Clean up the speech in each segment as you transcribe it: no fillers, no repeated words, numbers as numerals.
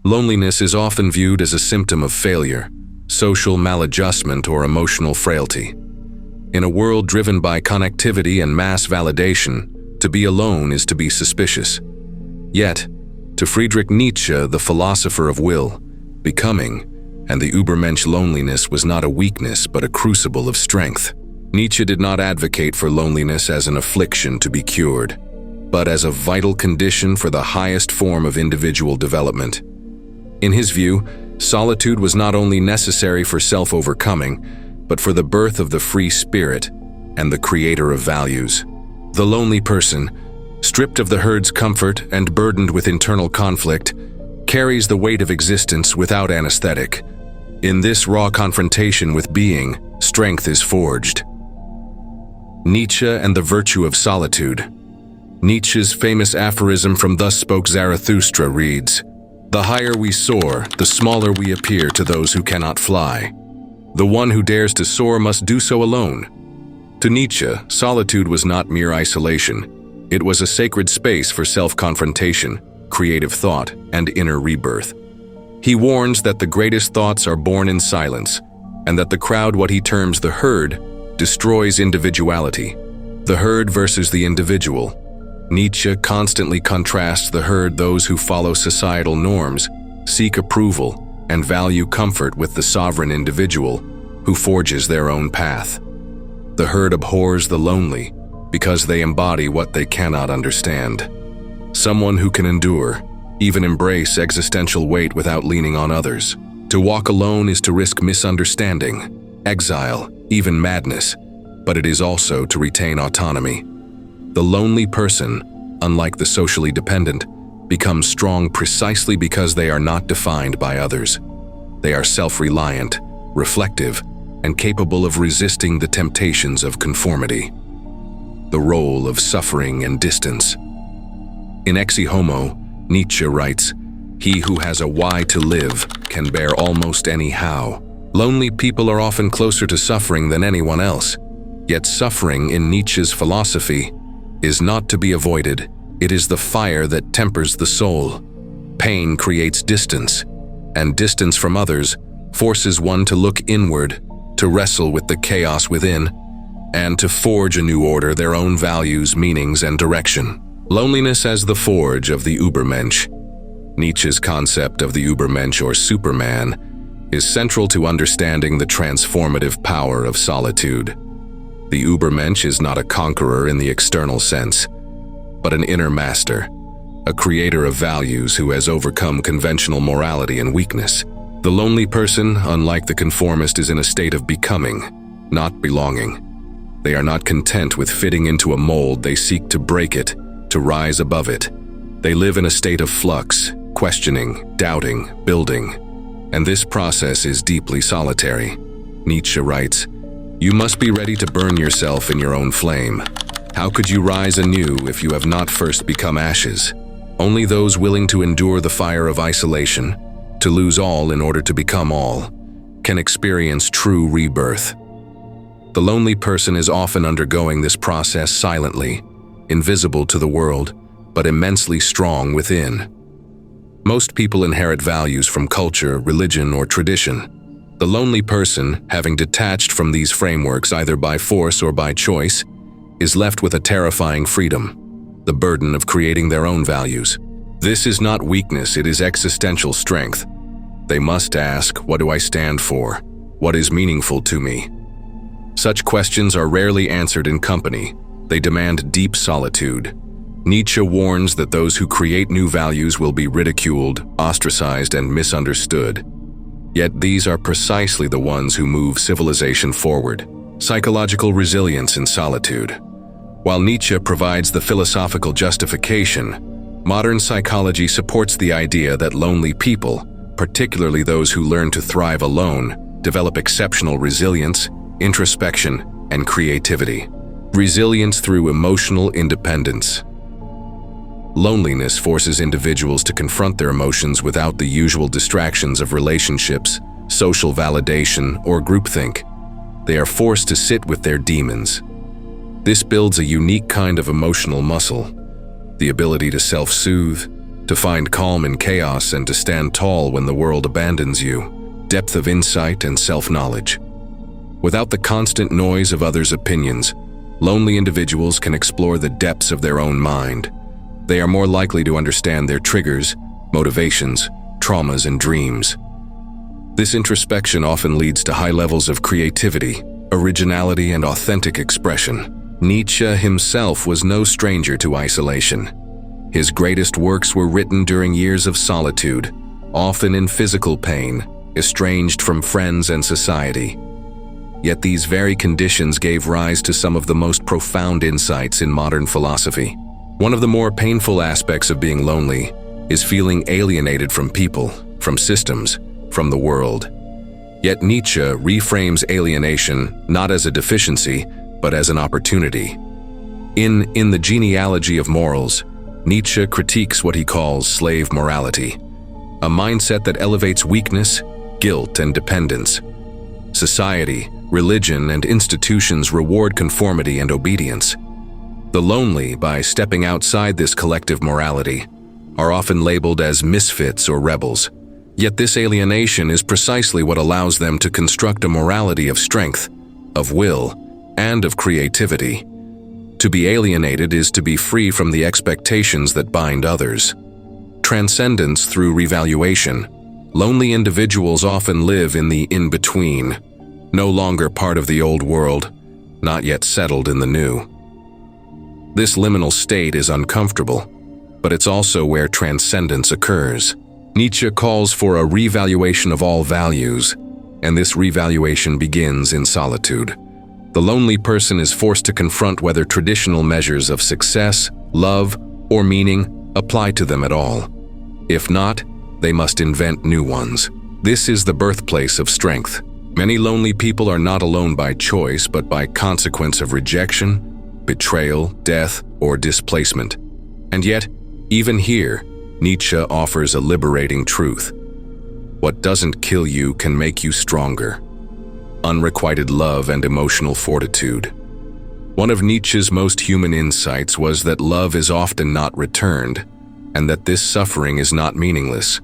Loneliness is often viewed as a symptom of failure, social maladjustment, or emotional frailty. In a world driven by connectivity and mass validation, to be alone is to be suspicious. Yet, to Friedrich Nietzsche, the philosopher of will, becoming, and the Übermensch, loneliness was not a weakness but a crucible of strength. Nietzsche did not advocate for loneliness as an affliction to be cured, but as a vital condition for the highest form of individual development. In his view, solitude was not only necessary for self-overcoming, but for the birth of the free spirit and the creator of values. The lonely person, stripped of the herd's comfort and burdened with internal conflict, carries the weight of existence without anesthetic. In this raw confrontation with being, strength is forged. Nietzsche and the virtue of solitude. Nietzsche's famous aphorism from Thus Spoke Zarathustra reads, "The higher we soar, the smaller we appear to those who cannot fly. The one who dares to soar must do so alone." To Nietzsche, solitude was not mere isolation. It was a sacred space for self-confrontation, creative thought, and inner rebirth. He warns that the greatest thoughts are born in silence, and that the crowd, what he terms the herd, destroys individuality. The herd versus the individual. Nietzsche constantly contrasts the herd, those who follow societal norms, seek approval, and value comfort, with the sovereign individual who forges their own path. The herd abhors the lonely because they embody what they cannot understand. Someone who can endure, even embrace existential weight without leaning on others. To walk alone is to risk misunderstanding, exile, even madness, but it is also to retain autonomy. The lonely person, unlike the socially dependent, becomes strong precisely because they are not defined by others. They are self-reliant, reflective, and capable of resisting the temptations of conformity. The role of suffering and distance. In Exe Homo, Nietzsche writes, "He who has a why to live can bear almost any how." Lonely people are often closer to suffering than anyone else. Yet suffering, in Nietzsche's philosophy, is not to be avoided. It is the fire that tempers the soul. Pain creates distance, and distance from others forces one to look inward, to wrestle with the chaos within, and to forge a new order, their own values, meanings, and direction. Loneliness as the forge of the Übermensch. Nietzsche's concept of the Übermensch, or Superman, is central to understanding the transformative power of solitude. The Übermensch is not a conqueror in the external sense, but an inner master, a creator of values who has overcome conventional morality and weakness. The lonely person, unlike the conformist, is in a state of becoming, not belonging. They are not content with fitting into a mold. They seek to break it, to rise above it. They live in a state of flux, questioning, doubting, building. And this process is deeply solitary. Nietzsche writes, "You must be ready to burn yourself in your own flame. How could you rise anew if you have not first become ashes? Only those willing to endure the fire of isolation, to lose all in order to become all, can experience true rebirth." The lonely person is often undergoing this process silently, invisible to the world, but immensely strong within. Most people inherit values from culture, religion, or tradition. The lonely person, having detached from these frameworks either by force or by choice, is left with a terrifying freedom, the burden of creating their own values. This is not weakness, it is existential strength. They must ask, what do I stand for? What is meaningful to me? Such questions are rarely answered in company. They demand deep solitude. Nietzsche warns that those who create new values will be ridiculed, ostracized, and misunderstood. Yet these are precisely the ones who move civilization forward. Psychological resilience in solitude. While Nietzsche provides the philosophical justification, modern psychology supports the idea that lonely people, particularly those who learn to thrive alone, develop exceptional resilience, introspection, and creativity. Resilience through emotional independence. Loneliness forces individuals to confront their emotions without the usual distractions of relationships, social validation, or groupthink. They are forced to sit with their demons. This builds a unique kind of emotional muscle, the ability to self-soothe, to find calm in chaos and to stand tall when the world abandons you, depth of insight and self-knowledge. Without the constant noise of others' opinions, lonely individuals can explore the depths of their own mind. They are more likely to understand their triggers, motivations, traumas, and dreams. This introspection often leads to high levels of creativity, originality, and authentic expression. Nietzsche himself was no stranger to isolation. His greatest works were written during years of solitude, often in physical pain, estranged from friends and society. Yet these very conditions gave rise to some of the most profound insights in modern philosophy. One of the more painful aspects of being lonely is feeling alienated from people, from systems, from the world. Yet Nietzsche reframes alienation not as a deficiency, but as an opportunity. In the Genealogy of Morals, Nietzsche critiques what he calls slave morality, a mindset that elevates weakness, guilt, and dependence. Society, religion, and institutions reward conformity and obedience. The lonely, by stepping outside this collective morality, are often labeled as misfits or rebels. Yet this alienation is precisely what allows them to construct a morality of strength, of will, and of creativity. To be alienated is to be free from the expectations that bind others. Transcendence through revaluation. Lonely individuals often live in the in-between, no longer part of the old world, not yet settled in the new. This liminal state is uncomfortable, but it's also where transcendence occurs. Nietzsche calls for a revaluation of all values, and this revaluation begins in solitude. The lonely person is forced to confront whether traditional measures of success, love, or meaning apply to them at all. If not, they must invent new ones. This is the birthplace of strength. Many lonely people are not alone by choice, but by consequence of rejection, betrayal, death, or displacement. And yet, even here, Nietzsche offers a liberating truth. What doesn't kill you can make you stronger. Unrequited love and emotional fortitude. One of Nietzsche's most human insights was that love is often not returned, and that this suffering is not meaningless.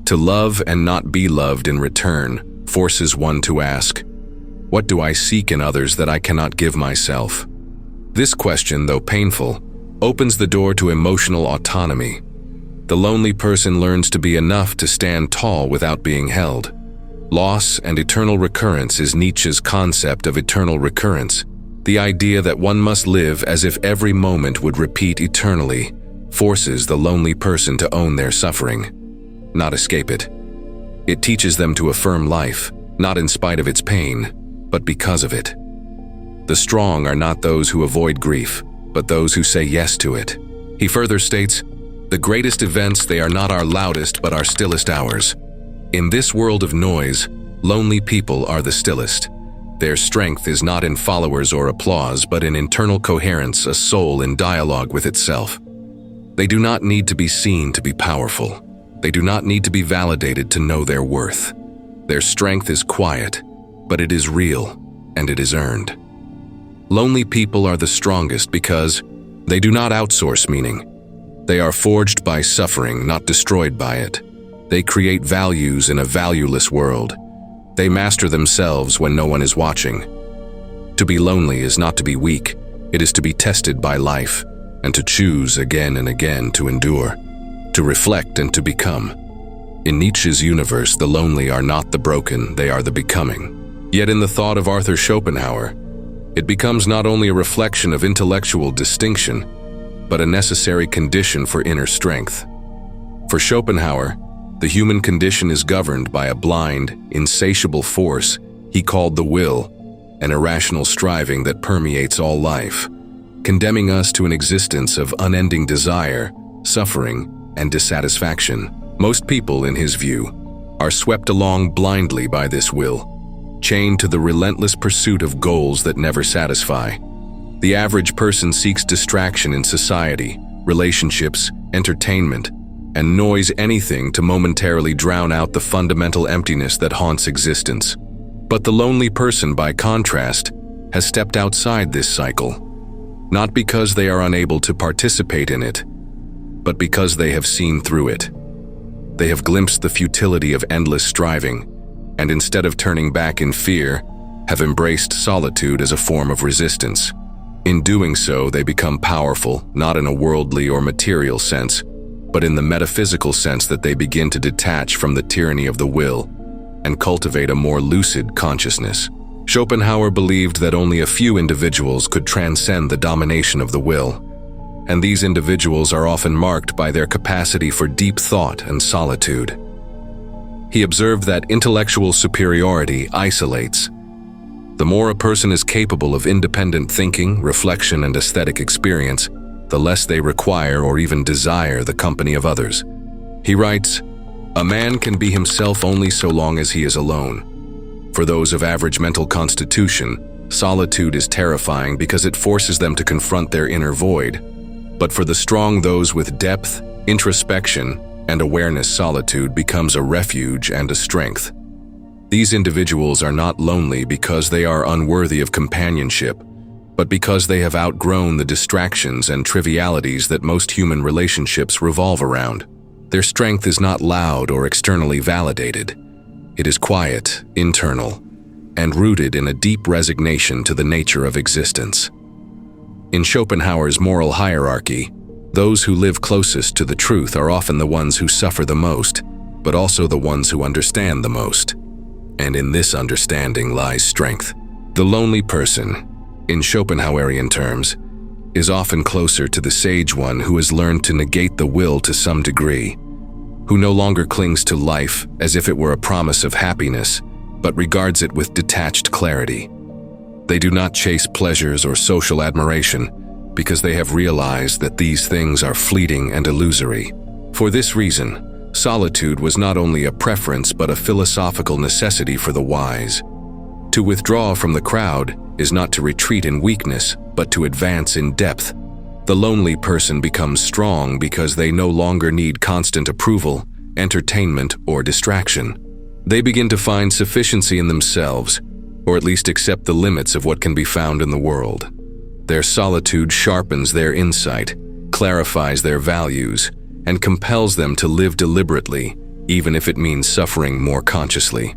To love and not be loved in return forces one to ask, what do I seek in others that I cannot give myself? This question, though painful, opens the door to emotional autonomy. The lonely person learns to be enough to stand tall without being held. Loss and eternal recurrence is Nietzsche's concept of eternal recurrence. The idea that one must live as if every moment would repeat eternally forces the lonely person to own their suffering, not escape it. It teaches them to affirm life, not in spite of its pain, but because of it. The strong are not those who avoid grief, but those who say yes to it. He further states, the greatest events, they are not our loudest but our stillest hours. In this world of noise, lonely people are the stillest. Their strength is not in followers or applause, but in internal coherence, a soul in dialogue with itself. They do not need to be seen to be powerful. They do not need to be validated to know their worth. Their strength is quiet, but it is real, and it is earned. Lonely people are the strongest because they do not outsource meaning. They are forged by suffering, not destroyed by it. They create values in a valueless world. They master themselves when no one is watching. To be lonely is not to be weak. It is to be tested by life, and to choose again and again to endure, to reflect and to become. In Nietzsche's universe, the lonely are not the broken, they are the becoming. Yet in the thought of Arthur Schopenhauer, it becomes not only a reflection of intellectual distinction, but a necessary condition for inner strength. For Schopenhauer, the human condition is governed by a blind, insatiable force he called the will, an irrational striving that permeates all life, condemning us to an existence of unending desire, suffering, and dissatisfaction. Most people, in his view, are swept along blindly by this will, chained to the relentless pursuit of goals that never satisfy. The average person seeks distraction in society, relationships, entertainment, and noise, anything to momentarily drown out the fundamental emptiness that haunts existence. But the lonely person, by contrast, has stepped outside this cycle, not because they are unable to participate in it, but because they have seen through it. They have glimpsed the futility of endless striving, and instead of turning back in fear, have embraced solitude as a form of resistance. In doing so, they become powerful, not in a worldly or material sense, but in the metaphysical sense that they begin to detach from the tyranny of the will and cultivate a more lucid consciousness. Schopenhauer believed that only a few individuals could transcend the domination of the will, and these individuals are often marked by their capacity for deep thought and solitude. He observed that intellectual superiority isolates. The more a person is capable of independent thinking, reflection, and aesthetic experience, the less they require or even desire the company of others. He writes, "A man can be himself only so long as he is alone. For those of average mental constitution, solitude is terrifying because it forces them to confront their inner void. But for the strong, those with depth, introspection, and awareness, solitude becomes a refuge and a strength. These individuals are not lonely because they are unworthy of companionship, but because they have outgrown the distractions and trivialities that most human relationships revolve around. Their strength is not loud or externally validated. It is quiet, internal, and rooted in a deep resignation to the nature of existence." In Schopenhauer's moral hierarchy, those who live closest to the truth are often the ones who suffer the most, but also the ones who understand the most. And in this understanding lies strength. The lonely person, in Schopenhauerian terms, is often closer to the sage one who has learned to negate the will to some degree, who no longer clings to life as if it were a promise of happiness, but regards it with detached clarity. They do not chase pleasures or social admiration because they have realized that these things are fleeting and illusory. For this reason, solitude was not only a preference but a philosophical necessity for the wise. To withdraw from the crowd is not to retreat in weakness, but to advance in depth. The lonely person becomes strong because they no longer need constant approval, entertainment, or distraction. They begin to find sufficiency in themselves, or at least accept the limits of what can be found in the world. Their solitude sharpens their insight, clarifies their values, and compels them to live deliberately, even if it means suffering more consciously.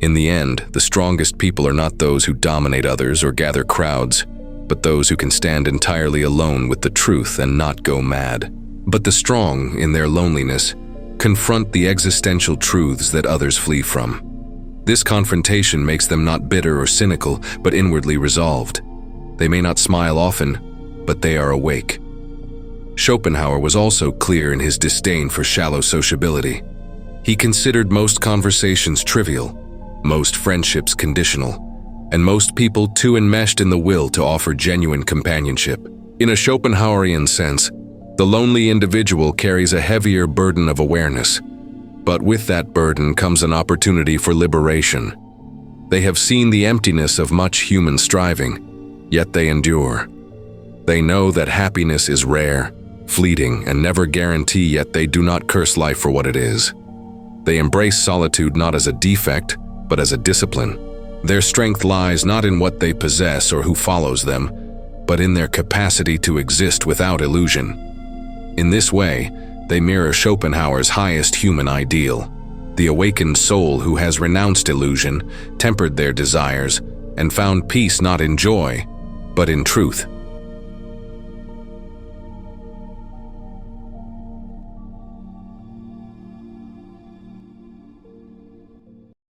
In the end, the strongest people are not those who dominate others or gather crowds, but those who can stand entirely alone with the truth and not go mad. But the strong, in their loneliness, confront the existential truths that others flee from. This confrontation makes them not bitter or cynical, but inwardly resolved. They may not smile often, but they are awake. Schopenhauer was also clear in his disdain for shallow sociability. He considered most conversations trivial, most friendships conditional, and most people too enmeshed in the will to offer genuine companionship. In a Schopenhauerian sense, the lonely individual carries a heavier burden of awareness, but with that burden comes an opportunity for liberation. They have seen the emptiness of much human striving, yet they endure. They know that happiness is rare, fleeting, and never guaranteed, yet they do not curse life for what it is. They embrace solitude not as a defect, but as a discipline. Their strength lies not in what they possess or who follows them, but in their capacity to exist without illusion. In this way, they mirror Schopenhauer's highest human ideal, the awakened soul who has renounced illusion, tempered their desires, and found peace not in joy, but in truth.